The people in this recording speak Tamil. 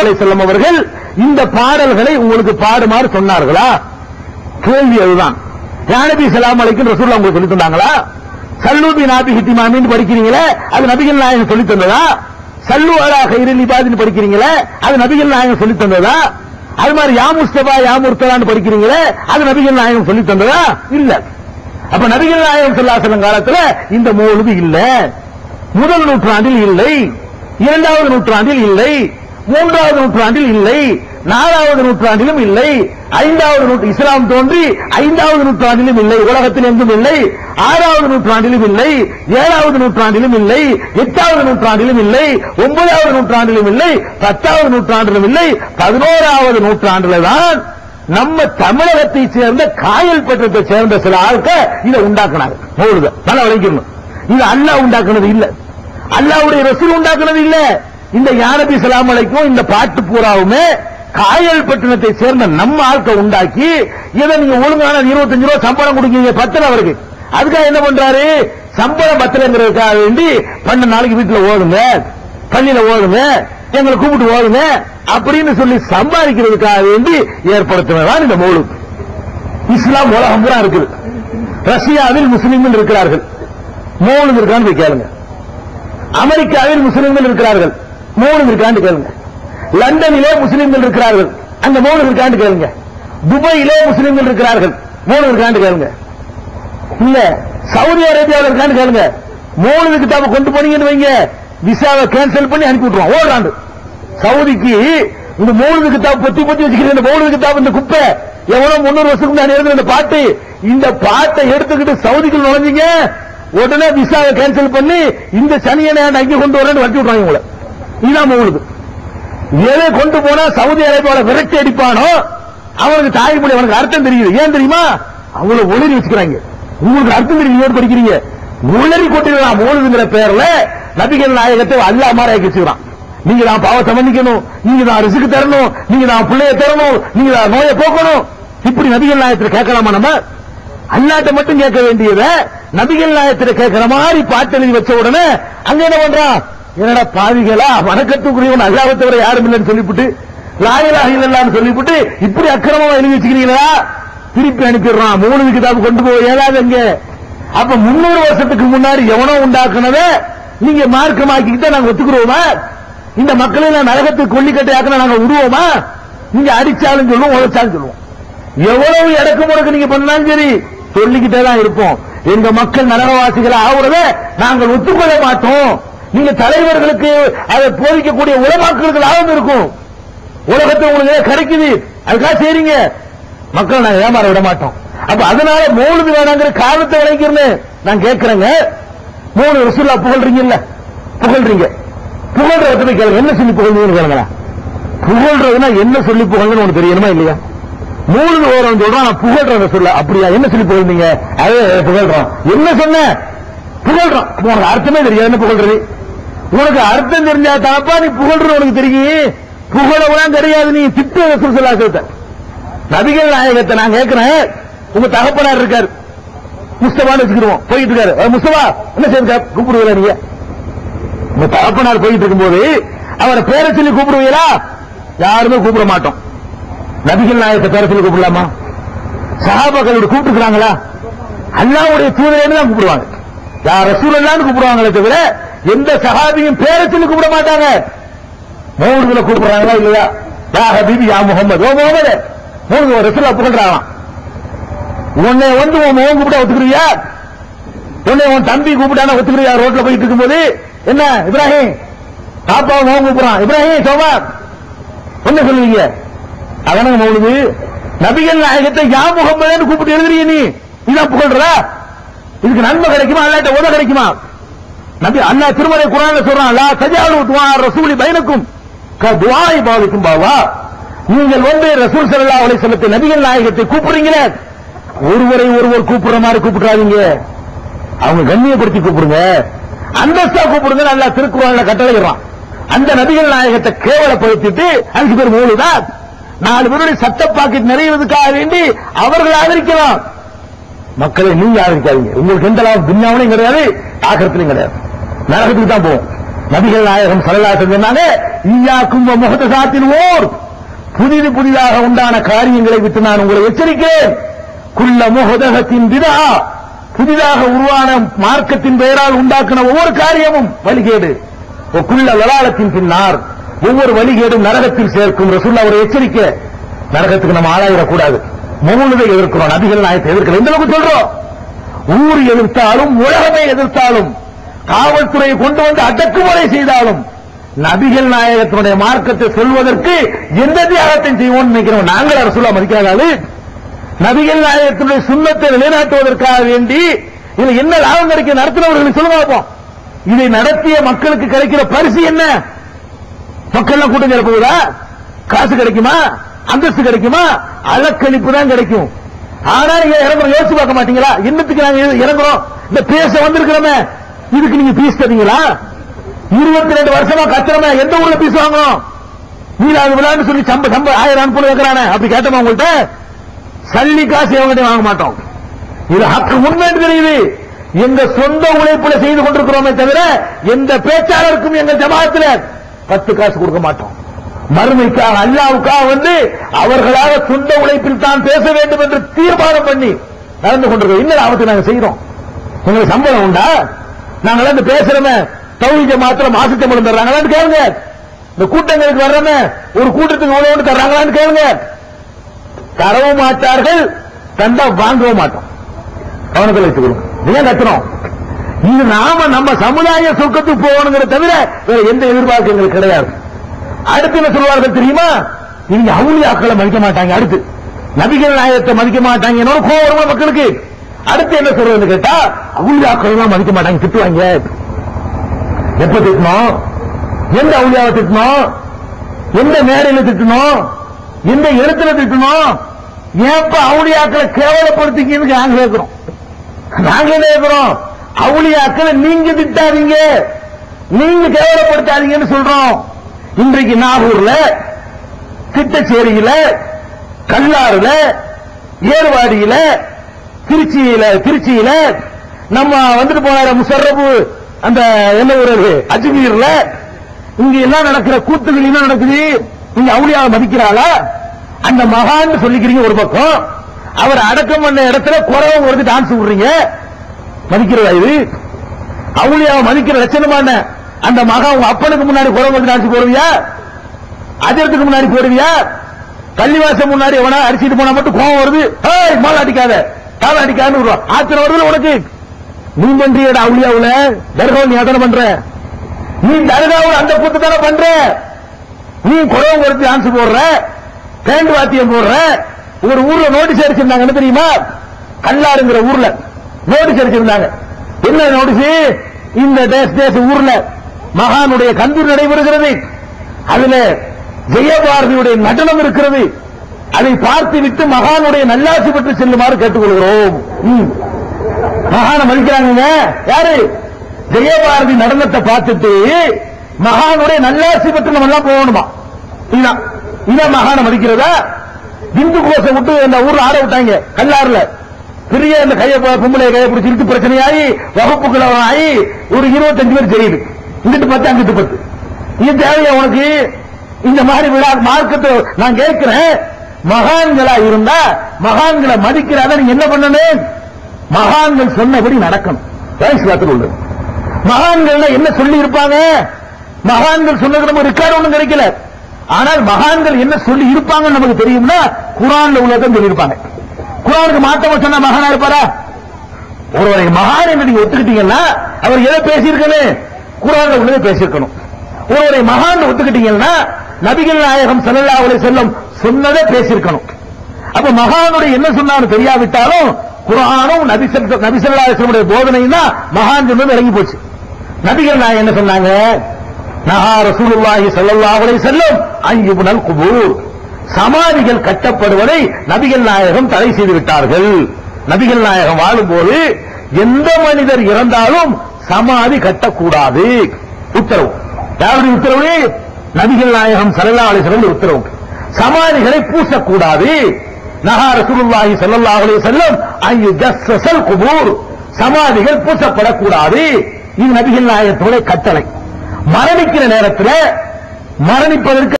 அலைஹி வஸல்லம் அவர்கள் இந்த பாடல்களை உங்களுக்கு பாடுமாறு சொன்னார்களா? கேள்வி அதுதான். யா நபி ஸல்லல்லாஹு அலைஹி வஸல்லம் ரசூலுல்லாஹ் உங்களுக்கு சொல்லி தந்தாங்களா? சல்லு பி நாபி ஹித்திமாமின்னு படிக்கிறீங்களே, அது நபிகள் நாயகம் சொல்லி தந்ததா? சல்லு அலா கைரில் இபாதின்னு படிக்கிறீங்களே, அது நபிகள் நாயகம் சொல்லி தந்ததா? அது மாதிரி யா முஸ்தபா யா முர்தலான்னு படிக்கிறீங்களே, அது நபிகள் நாயகம் சொல்லி தந்ததா? இல்ல. அப்ப நபிகள் நாயகம் ஸல்லல்லாஹு அலைஹி வஸல்லம் காலத்துல இந்த மௌலிது இல்ல. முதல் நூற்றாண்டில் இல்லை, இரண்டாவது நூற்றாண்டில் இல்லை, மூன்றாவது நூற்றாண்டில் இல்லை, நாலாவது நூற்றாண்டிலும் இல்லை, ஐந்தாவது இஸ்லாம் தோன்றி ஐந்தாவது நூற்றாண்டிலும் இல்லை, உலகத்தில் எங்கும் இல்லை, ஆறாவது நூற்றாண்டிலும் இல்லை, ஏழாவது நூற்றாண்டிலும் இல்லை, எட்டாவது நூற்றாண்டிலும் இல்லை, ஒன்பதாவது நூற்றாண்டிலும் இல்லை, 10வது நூற்றாண்டிலும் இல்லை, 11வது நூற்றாண்டில தான் நம்ம தமிழகத்தை சேர்ந்த காயல்பட்டத்தை சேர்ந்த சில ஆட்கள் இதை உண்டாக்குனாங்க. மௌலித நல்லா விளங்கிக்கணும். இது அல்லாஹ் உண்டாக்குனது இல்ல, அல்லாஹ்வுடைய ரசூல் உண்டாக்குனது இல்ல. இந்த யா நபி ஸல்லல்லாஹு அலைஹி வஸல்லம் இந்த பாட்டு பூராவுமே காயல்பட்டினத்தை சேர்ந்த நம்ம ஆட்கள் உண்டாக்கி, இதை நீங்க ஒழுங்கான 25 ரூபாய் சம்பளம் கொடுக்கீங்க, பத்தல அவருக்கு. அதுக்காக என்ன பண்றாரு? சம்பளம் பத்தலங்கிறதுக்காக வேண்டி 12 நாளைக்கு வீட்டுல ஓடுங்க, பள்ளியில ஓடுங்க, எங்களை கூப்பிட்டு ஓடுங்க அப்படின்னு சொல்லி சம்பாதிக்கிறதுக்காக வேண்டி ஏற்படுத்தினதான் இந்த மௌலித். இஸ்லாம் உலகம் பூரா இருக்குது. ரஷ்யாவில் முஸ்லிம்கள் இருக்கிறார்கள், மௌலித் இருக்கான்னு போய் கேளுங்க. அமெரிக்காவில் முஸ்லிம்கள் இருக்கிறார்கள், மௌலித் இருக்கான்னு கேளுங்க. லண்டனிலே முஸ்லிம்கள் இருக்கிறார்கள், அந்த மௌலித் இருக்கான்னு கேளுங்க. துபாயிலே முஸ்லிம்கள் இருக்கிறார்கள், மௌலித் இருக்கான்னு கேளுங்க. இல்ல சவுதி அரேபியாவில் இருக்கான்னு கேளுங்க. மௌலித் கிதாபை கொண்டு போனீங்கன்னு வைங்க, விசாவை கேன்சல் பண்ணி அனுப்பி விட்டுருவோம் ஓடுறாண்டு. சவுதிக்கு இந்த மௌலித் கிதாப் பொத்தி வச்சுக்கிறேன். இந்த மௌலித் கிதாப் இந்த குப்பை எவ்வளவு 300 வருஷத்துக்கு முன்னாடி எழுதுன இந்த பாட்டு, இந்த பாட்டை எடுத்துக்கிட்டு சவுதிக்குள் நுழைஞ்சீங்க, உடனே விசாவை கேன்சல் பண்ணி இந்த சனியனை அங்கே கொண்டு வரேன்னு வட்டி விட்டுறாங்க உங்களை. இதுதான் மௌலித். எதை கொண்டு போனா சவுதி அரேபியாவில் விரட்டி அடிப்பானோ அவனுக்கு தாய்மொழி அவனுக்கு அர்த்தம் தெரியுது. ஏன் தெரியுமா? அவங்கள ஒளிரி வச்சுக்கிறாங்க. உங்களுக்கு அர்த்தம் தெரியும் படிக்கிறீங்க, ஒளிரி கொட்டிடலாம். மௌலிதுங்கிற பேர்ல நபிகள் நாயகத்தை அல்லாஹ் மாதிரி ஆக்கி வச்சுக்கிறான். நீங்க தான் பாவத்தை மன்னிக்கணும், நீங்க தான் ரிஸ்க் தரணும், நீங்க தான் பிள்ளைய தரணும், நீங்க தான் நோயை போக்கணும். இப்படி நபிகள் நாயகத்தில் கேட்கலாமா? நம்ம அல்லாட்ட மட்டும் கேட்க வேண்டியதை நபிகள் நாயகத்தில் கேட்கிற மாதிரி பாட்டு எழுதி வச்ச உடனே அங்க என்ன பண்றான்? என்னடா பாவிகளா, வணக்கத்துக்குரியவன் அல்லாஹ்வை தவிர யாரும் இல்லைன்னு சொல்லிவிட்டு, லா இலாஹ இல்லல்லாஹ்னு சொல்லிவிட்டு இப்படி அக்கிரமமா எழுதி வச்சுக்கிறீங்களா? திருப்பி அனுப்பிடுறான். மௌலித் கிதாப் கொண்டு போய் ஏதாவது எங்க? அப்ப 300 வருஷத்துக்கு முன்னாடி எவனோ உண்டாக்குனதை நீங்க மார்க்கமாக்கிக்கிட்ட நாங்க ஒத்துக்குறோமா? இந்த மக்களை நரகத்துக்கு கொல்லிக்கட்டை ஆக்கினா நாங்க விடுவோமா? நீங்க அடிச்சாலும் சொல்லுவோம், உழைச்சாலும் சொல்லுவோம். எவ்வளவு இடக்கு முடக்கு நீங்க பண்ணாலும் சரி சொல்லிக்கிட்டே தான் இருப்போம். எங்க மக்கள் நரகவாசிகளை ஆகுறத நாங்கள் ஒத்துக்கொள்ள மாட்டோம். நீங்க தலைவர்களுக்கு அதை போதிக்கக்கூடிய உலமாக்களுக்கு லாபம் இருக்கும், உலகத்தை உங்களுக்கு கிடைக்குது, அதுக்காக செய்றீங்க. மக்கள் நாங்க ஏமாற விட மாட்டோம். அப்ப அதனால மௌலிது வேணாங்கிற காரணத்தை விளைக்கிறேன். நான் கேட்கிறேங்க, 3 ரசூலுல்லாஹ் புகழ்றீங்கல்ல, புகழ்றீங்க, புகழ்றத கேளுங்க. என்ன சொல்லி புகழ்றீங்கன்னு கேளுங்களா? புகழ்றதுன்னா என்ன சொல்லி புகழ்றதுன்னு உனக்கு தெரியணுமா இல்லையா? மௌலிது ஓரம் சொல்றான், நான் புகழ்றத சொல்ல. அப்படியா? என்ன சொல்லி புகழ்ந்தீங்க? அது புகழ்றோம். என்ன சொன்ன? புகழ்றோம். உனக்கு அர்த்தமே தெரியாது. என்ன புகழ்றது? உனக்கு அர்த்தம் தெரிஞ்சா தாப்பா நீ புகழ்றது உனக்கு தெரியும். புகழவெல்லாம் தெரியாது. நீ திட்டு ரசூல் ஸல்லல்லாஹு அலைஹி வஸல்லம் நபிகள் நாயகத்தை நான் கேட்கிறேன். உங்க தகப்பனார் இருக்காரு, முஸ்தபான்னு வச்சுக்கிடுவோம், போயிட்டு இருக்காரு. முஸ்தபா என்ன செய்ய கூப்பிடுவீங்களா? நீங்க உங்க தகப்பனார் போயிட்டு இருக்கும்போது அவரை பேரை சொல்லி கூப்பிடுவீங்களா? யாருமே கூப்பிட மாட்டோம். நபிகள் நாயகத்தை பேரை சொல்லி கூப்பிடலாமா? சஹாபாக்களோட கூப்பிட்டுக்கிறாங்களா? அல்லாஹ்வுடைய தூதரேன்னு தான் கூப்பிடுவாங்க. யார் ரசூலுல்லாஹ்னு கூப்பிடுவாங்களே தவிர எந்த சஹாபியும் பேரை சொல்லி கூப்பிட மாட்டாங்க. மௌலிதுல கூப்பிடுறாங்களா இல்லையா? யா ஹபீபி யா முஹம்மது, ஓ முஹம்மது, மௌலிது ரசூலுல்லாஹ் புகழ்றாங்களாம். உன்னை வந்து உன் மகன் கூப்பிட்டா ஒத்துக்கிறியா? உன்னை உன் தம்பி கூப்பிட்டானா ஒத்துக்கிறியா? ரோட்ல போயிட்டு இருக்கும்போது என்ன இப்ராஹிம், பாப்பா மகன் கூப்பிடுறான், இப்ராஹிம் சோமா என்ன சொல்லுவீங்க? அதான மௌலிது. நபிகள் நாயகத்தை யா முஹம்மதுன்னு கூப்பிட்டு எழுதுறீங்க, நீ இதான் புகழ்றா? இதுக்கு நன்மை கிடைக்குமா? அல்லாஹ்ட்ட உதவி கிடைக்குமா? நபி அல்லாஹ் திருமறை குர்ஆன்ல சொல்றான், லா தஜாலு துஆ ரசூலி பைனக்கும் கதுஆஇ பாலிக்கும் பாவா. நீங்கள் வந்து ரசூல் ஸல்லல்லாஹு அலைஹி வஸல்லம் நபிகள் நாயகத்தை கூப்பிடுறீங்களே, ஒருவரை ஒருவர் கூப்பிடுற மாதிரி கூப்பிடாதீங்க. அவங்க கண்ணியப்படுத்தி கூப்பிடுங்க, அந்தஸ்தா கூப்பிடுங்க. அல்லாஹ் திருக்குர்ஆன்ல கட்டளையிடுறான். அந்த நபிகள் நாயகத்தை கேவலப்படுத்திட்டு அதுக்கு பேர் மௌலிதா? 4 பேருடைய சட்ட பாக்கெட் நிறைவதற்காக வேண்டி அவர்கள் ஆதரிக்கலாம். மக்களை நீங்க ஆதரிக்காதீங்க. உங்களுக்கு எந்த லாபம் துன்யாவிலையும் கிடையாது, ஆகிரத்திலையும் கிடையாது, நரகத்துக்கு தான் போகும். நபிகள் நாயகம் ஸல்லல்லாஹு அலைஹி வஸல்லம் சொன்னாங்க, ஈயாக்கும் வ முஹ்தஸாத்தில் ஊர், புதிதாக உண்டான காரியங்களை விட்டு நான் உங்களை எச்சரிக்கிறேன். குல்ல முஹ்தஸத்தின் பிதா, புதிதாக உருவான மார்க்கத்தின் பெயரால் உண்டாக்கின ஒவ்வொரு காரியமும் வழிகேடு. குல்ல லலாலத்தின் பின்னார், ஒவ்வொரு வழிகேடும் நரகத்தில் சேர்க்கும். ரசூலுல்லாஹ் ஒரு எச்சரிக்கை. நரகத்துக்கு நம்ம ஆளாயிடக்கூடாது. மௌலூதை எதிர்க்கிறோம், நபிகள் நாயகத்தை எதிர்க்கிறோம். இந்த அளவுக்கு சொல்றோம். ஊர் எதிர்த்தாலும் உலகமே எதிர்த்தாலும் காவல்துறையை கொண்டு வந்து அடக்குமுறை செய்தாலும் நபிகள் நாயகத்தினுடைய மார்க்கத்தை சொல்வதற்கு எந்த தியாகத்தையும் செய்வோம் நினைக்கிறோம். நாங்கள் ரசூலுல்லாஹ் மதிக்காத நபிகள் நாயகத்தினுடைய சுன்னத்தை நிலைநாட்டுவதற்காக வேண்டி இதுல என்ன லாபம் கிடைக்கும் நடத்தினவர்களுக்கு சொல்லுங்க பார்ப்போம். இதை நடத்திய மக்களுக்கு கிடைக்கிற பரிசு என்ன? மக்கள் கூட்டம் கிடப்புதா? காசு கிடைக்குமா? அந்தஸ்து கிடைக்குமா? அலக்களிப்பு தான் கிடைக்கும். ஆனா நீங்க இறங்குறோம், யோசிச்சு பார்க்க மாட்டீங்களா? என்னத்துக்கு நாங்க இறங்குறோம்? இந்த பேச வந்திருக்கிறோமே, இதுக்கு நீங்க பீஸ் தரீங்களா? 22 வருஷமா கத்துறமே, எந்த ஊர்ல பீஸ் வாங்கணும்? நீலாது விழான்னு சொல்லி சம்ப 1000 அனுப்பி வைக்கிறானே, அப்படி கேட்டோமா உங்கள்கிட்ட? சல்லி காசு எவங்கிட்ட வாங்க மாட்டோம். இது ஹக்கு உண்மைன்னு தெரியுது. எங்க சொந்த உழைப்புல செய்து கொண்டிருக்கிறோமே தவிர எந்த பேச்சாளருக்கும் எங்க ஜமாத்துல 10 காசு கொடுக்க மாட்டோம். மறுமைக்காக அல்லாவுக்காக வந்து அவர்களாக சொந்த உழைப்பில் தான் பேச வேண்டும் என்று தீர்மானம் பண்ணி நடந்து கொண்டிருக்கோம். இன்னொரு ஆபத்து நாங்க செய்யறோம். உங்களுக்கு சம்பளம் உண்டா? நாங்க வந்து பேசுறோமே, தௌஹீத் ஜமாத்துல மாச சம்பளம் தர்றாங்களான்னு கேளுங்க. இந்த கூட்டங்களுக்கு வர்றோமே, ஒரு கூட்டத்துக்கு உணவு தர்றாங்களான்னு கேளுங்க. தரவும் மாட்டார்கள், தந்தா வாங்கவும் மாட்டோம். கவனத்தில் வச்சுக்கணும். ஏன் கத்துறோம்? இது நாம நம்ம சமுதாய சொர்க்கத்துக்கு போகணுங்கிற தவிர வேற எந்த எதிர்பார்ப்பு எங்களுக்கு கிடையாது. அடுத்து என்ன சொல்வார்கள் தெரியுமா? இங்க அவுலியாக்களை மதிக்க மாட்டாங்க, அடுத்து நபிகள் நாயகத்தை மதிக்க மாட்டாங்க, கோவம் மக்களுக்கு. அடுத்து என்ன சொல்றது கேட்டா, அவுலியாக்கள் எல்லாம் மதிக்க மாட்டாங்க, திட்டுவாங்க. எப்ப திட்டணும்? எந்த அவுலியாவை திட்டணும்? எந்த மேடையில திட்டணும்? எந்த இடத்துல திட்டணும்? ஏப்ப அவுலியாக்களை கேவலப்படுத்திக்கின்னு நாங்க கேட்கிறோம். நாங்க என்ன கேட்கிறோம்? அவுலியாக்களை நீங்க திட்டாதீங்க, நீங்க கேவலப்படுத்தாதீங்கன்னு சொல்றோம். இன்றைக்கு நாகூர்ல, திட்டச்சேரியில, கல்லாறுல, ஏர்வாடியில, திருச்சியில நம்ம வந்துட்டு போனார முஷர்ரப், அந்த என்ன ஊர் அஜ்மீர்ல, இங்க எல்லாம் நடக்கிற கூத்துகள் என்ன நடக்குது? நீங்க அவுலியாவை மதிக்கிறாளா? அந்த மகான் சொல்லிக்கிறீங்க ஒரு பக்கம், அவர் அடக்கம் பண்ண இடத்துல குறவம் வருது, டான்ஸ் விடுறீங்க. மதிக்கிறதா இது? அவுலியாவை மதிக்கிற லட்சணமான அந்த மகன் உங்க அப்பனுக்கு முன்னாடி குறவம் வந்து டான்ஸ் போடுவியா? அஜரத்துக்கு முன்னாடி போடுவியா? பள்ளிவாசம் முன்னாடி எவனா அடிச்சிட்டு போனா மட்டும் கோவம் வருது, மாலை அடிக்காத காலை அடிக்காதுன்னு ஆத்திரம் வருது உனக்கு. நீ பண்றியடா அவுலியாவுல தர்காவில் நீ அதனை பண்ற, நீ தர்காவில் அந்த கூத்து தானே பண்ற. நீ குறவம் வருது டான்ஸ் போடுற, பேண்ட் வாத்தியம் போடுற. ஒரு ஊர்ல நோட்டீஸ் அடிச்சிருந்தாங்க, என்ன தெரியுமா? கல்லாறுங்கிற ஊர்ல நோட்டீஸ் அடிச்சிருந்தாங்க. என்ன நோட்டீஸ்? இந்த தேச ஊர்ல மகானுடைய கந்தூர் நடைபெறுகிறது, அதுல ஜெயபாரதியுடைய நடனம் இருக்கிறது, அதை பார்த்து விட்டு மகானுடைய நல்லாசி பெற்று செல்லுமாறு கேட்டுக்கொள்கிறோம். மகான மதிக்கிறாங்க யாரு? ஜெயபாரதி நடனத்தை பார்த்துட்டு மகானுடைய நல்லாசி பெற்று நம்ம எல்லாம் போகணுமா? இதான் மகான மதிக்கிறதா? இந்து கோஷ விட்டு அந்த ஊர்ல ஆட விட்டாங்க, கல்லாறுல பெரிய அந்த பொம்பளை கையை பிடிச்சி இழுத்து பிரச்சனையாகி வகுப்புகளை ஆகி ஒரு 25 பேர் ஜெயிலு. இங்கிட்டு 10 அங்கிட்டு 10. இது தேவையா உனக்கு? இந்த மாதிரி விழா மார்க்கத்தை நான் கேட்கிறேன். மகான்களா இருந்தா மகான்களை மதிக்கிறாத நீங்க என்ன பண்ணணும்? மகான்கள் சொன்னபடி நடக்கணும். உள்ளது மகான்கள் என்ன சொல்லி இருப்பாங்க? மகான்கள் சொன்னது நம்ம ரெக்கார்டு ஒன்றும் கிடைக்கல. ஆனால் மகான்கள் என்ன சொல்லி இருப்பாங்க நமக்கு தெரியும்னா குர்ஆன்ல உள்ளதான் சொல்லியிருப்பாங்க. குர்ஆனுக்கு மாத்தமா சொன்ன மகானா இருப்பாரா? ஒருவரை மகான் என்று நீங்க ஒத்துக்கிட்டீங்கன்னா அவர் எதை பேசியிருக்கணும்? குர்ஆன்ல உள்ளதை பேசியிருக்கணும். ஒருவரை மகான் ஒத்துக்கிட்டீங்கன்னா நபிகள் நாயகம் ஸல்லல்லாஹு அலைஹி வஸல்லம் சொன்னதை பேசியிருக்கணும். அப்ப மகானுடைய என்ன சொன்னாலும் தெரியாவிட்டாலும் குர்ஆனும் நபி ஸல்லல்லாஹு அலைஹி வஸல்லம் போதனையும் தான் மகான் சொன்னது இறங்கி போச்சு. நபிகள் நாயகம் என்ன சொன்னாங்க? நஹா ரசூலுல்லாஹி ஸல்லல்லாஹு அலைஹி வஸல்லம் அன் யுப்னல் குபூர், சமாதிகள் கட்டப்படுவதை நபிகள் நாயகம் தடை செய்து விட்டார்கள். நபிகள் நாயகம் வாழும்போது எந்த மனிதர் இறந்தாலும் சமாதி கட்டக்கூடாது உத்தரவு. யாருடைய உத்தரவு? நபிகள் நாயகம் ஸல்லல்லாஹு அலைஹி வஸல்லம் உத்தரவு. சமாதிகளை பூசக்கூடாது. நஹா ரசூலுல்லாஹி ஸல்லல்லாஹு அலைஹி வஸல்லம் அன் யுஜஸ்ஸல் குபூர், சமாதிகள் பூசப்படக்கூடாது. இது நபிகள் நாயகத்துடைய கட்டளை. மரணிக்கிற நேரத்தில் மரணிப்பதற்கு